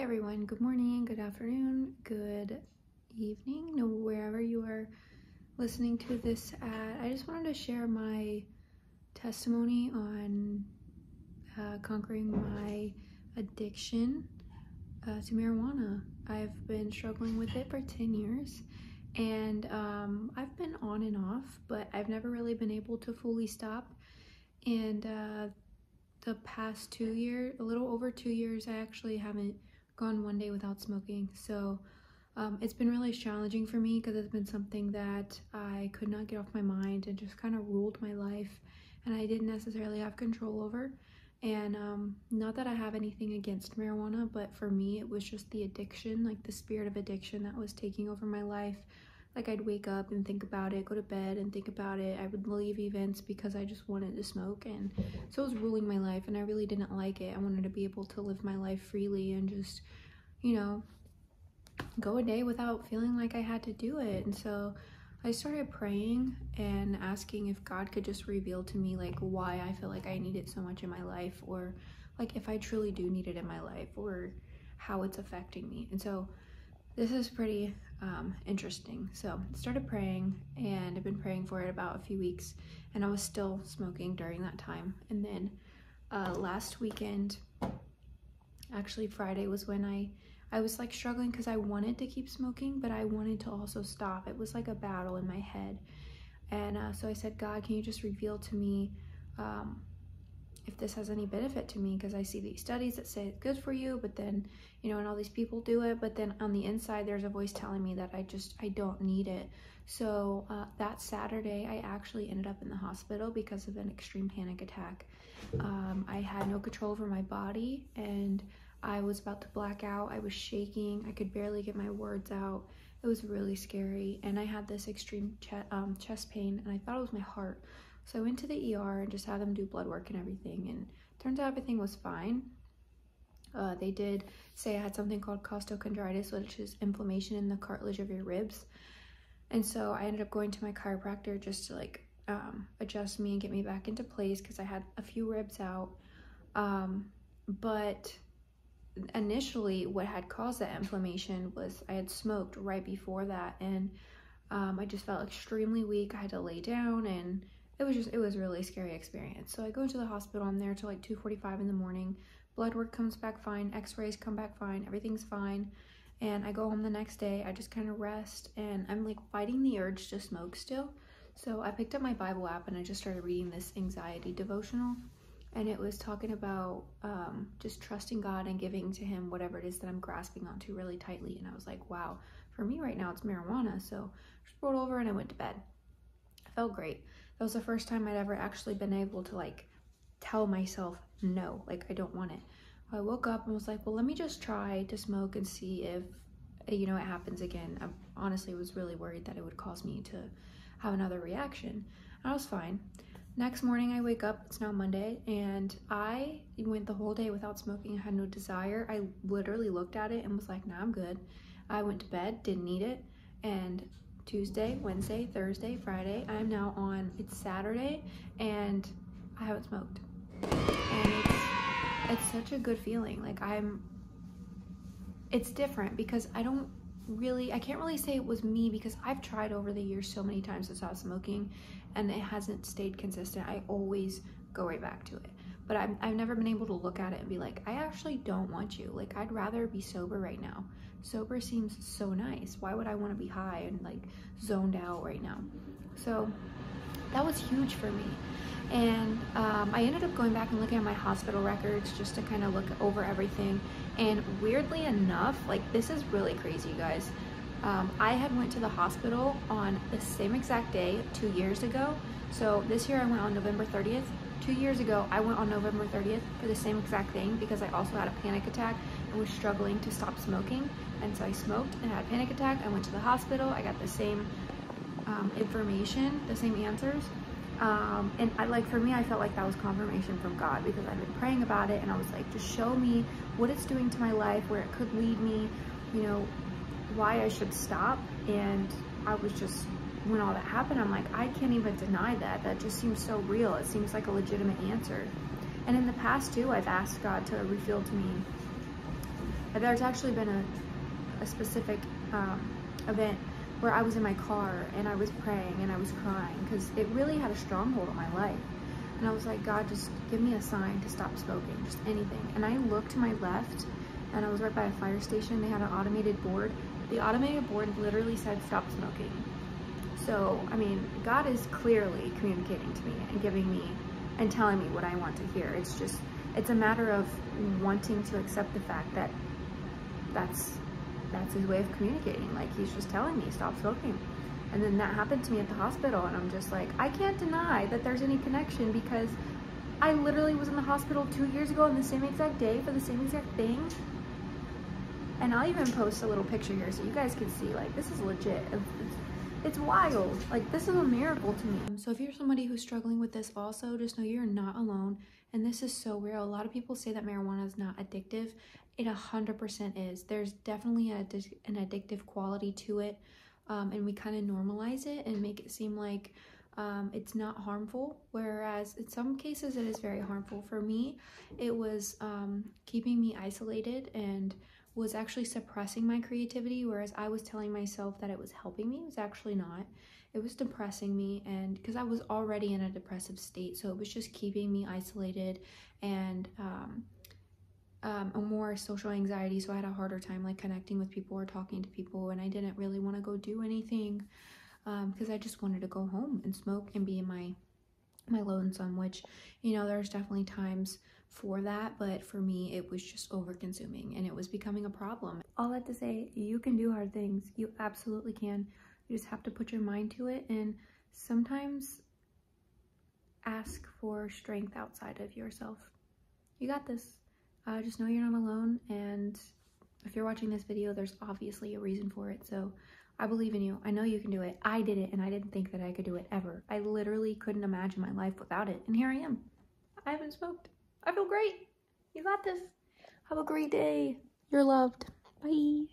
Hey everyone, good morning, good afternoon, good evening, wherever you are listening to this at. I just wanted to share my testimony on conquering my addiction to marijuana. I've been struggling with it for 10 years and I've been on and off, but I've never really been able to fully stop. And the past 2 years, a little over 2 years, I actually haven't gone one day without smoking. So it's been really challenging for me because it's been something that I could not get off my mind and just kind of ruled my life, and I didn't necessarily have control over. And not that I have anything against marijuana, but for me it was just the addiction, like the spirit of addiction that was taking over my life. Like I'd wake up and think about it, go to bed and think about it. I would leave events because I just wanted to smoke, and so it was ruling my life, and I really didn't like it. I wanted to be able to live my life freely and just, you know, go a day without feeling like I had to do it. And so I started praying and asking if God could just reveal to me like why I feel like I need it so much in my life, or like if I truly do need it in my life, or how it's affecting me. And so this is pretty interesting. So I started praying, and I've been praying for it about a few weeks, and I was still smoking during that time. And then last weekend, actually Friday, was when I was like struggling because I wanted to keep smoking, but I wanted to also stop. It was like a battle in my head. And so I said, God, can you just reveal to me if this has any benefit to me? Because I see these studies that say it's good for you, but then, you know, and all these people do it, but then on the inside there's a voice telling me that I don't need it. So that Saturday I actually ended up in the hospital because of an extreme panic attack. I had no control over my body, and I was about to black out. I was shaking. I could barely get my words out. It was really scary, and I had this extreme chest pain, and I thought it was my heart. So I went to the ER and just had them do blood work and everything, and turns out everything was fine. They did say I had something called costochondritis, which is inflammation in the cartilage of your ribs. And so I ended up going to my chiropractor just to like adjust me and get me back into place because I had a few ribs out. But initially what had caused that inflammation was I had smoked right before that, and I just felt extremely weak. I had to lay down, and it was a really scary experience. So I go into the hospital. I'm there till like 2:45 in the morning. Blood work comes back fine, x-rays come back fine, everything's fine. And I go home the next day. I just kind of rest, and I'm like fighting the urge to smoke still. So I picked up my Bible app and I just started reading this anxiety devotional, and it was talking about just trusting God and giving to him whatever it is that I'm grasping onto really tightly. And I was like, wow, for me right now it's marijuana. So I just rolled over and I went to bed. I felt great. That was the first time I'd ever actually been able to like tell myself no, like I don't want it. I woke up and was like, well, let me just try to smoke and see if, you know, it happens again. I honestly was really worried that it would cause me to have another reaction. I was fine. Next morning I wake up, it's now Monday, and I went the whole day without smoking. I had no desire. I literally looked at it and was like, nah, I'm good. I went to bed, didn't need it. And Tuesday, Wednesday, Thursday, Friday, I'm now on, it's Saturday, and I haven't smoked. And it's such a good feeling. Like it's different because I can't really say it was me, because I've tried over the years so many times to stop smoking and it hasn't stayed consistent. I always go right back to it. But I've never been able to look at it and be like, I actually don't want you. Like, I'd rather be sober right now. Sober seems so nice. Why would I want to be high and like zoned out right now? So that was huge for me. And I ended up going back and looking at my hospital records just to kind of look over everything. And weirdly enough, like, this is really crazy, you guys. I had went to the hospital on the same exact day 2 years ago. So this year I went on November 30th. 2 years ago, I went on November 30th for the same exact thing because I also had a panic attack and was struggling to stop smoking. And so I smoked and had a panic attack. I went to the hospital. I got the same information, the same answers. And for me, I felt like that was confirmation from God, because I've been praying about it, and I was like, just show me what it's doing to my life, where it could lead me, you know, why I should stop. And I was just, when all that happened, I'm like, I can't even deny that. That just seems so real. It seems like a legitimate answer. And in the past too, I've asked God to reveal to me There's actually been a specific event where I was in my car and I was praying and I was crying because it really had a stronghold on my life. And I was like, God, just give me a sign to stop smoking, just anything. And I looked to my left and I was right by a fire station. They had an automated board. The automated board literally said, stop smoking. So, I mean, God is clearly communicating to me and giving me and telling me what I want to hear. It's just, it's a matter of wanting to accept the fact that that's his way of communicating. Like, he's just telling me, stop smoking. And then that happened to me at the hospital, and I'm just like, I can't deny that there's any connection, because I literally was in the hospital 2 years ago on the same exact day for the same exact thing. And I'll even post a little picture here so you guys can see, like, this is legit. It's wild. Like, this is a miracle to me. So if you're somebody who's struggling with this also, just know you're not alone. And this is so real. A lot of people say that marijuana is not addictive. It 100% is. There's definitely an addictive quality to it. And we kind of normalize it and make it seem like it's not harmful, whereas in some cases it is very harmful. For me, it was keeping me isolated and was actually suppressing my creativity, whereas I was telling myself that it was helping me. It was actually not. It was depressing me, and because I was already in a depressive state, so it was just keeping me isolated and a more social anxiety, so I had a harder time like connecting with people or talking to people, and I didn't really want to go do anything because I just wanted to go home and smoke and be in my lonesome, which, you know, there's definitely times for that, but for me it was just over consuming and it was becoming a problem. All that to say, you can do hard things. You absolutely can. You just have to put your mind to it, and sometimes ask for strength outside of yourself. You got this. Just know you're not alone, and if you're watching this video, there's obviously a reason for it, so I believe in you. I know you can do it. I did it, and I didn't think that I could do it ever. I literally couldn't imagine my life without it, and here I am. I haven't smoked. I feel great. You got this. Have a great day. You're loved. Bye.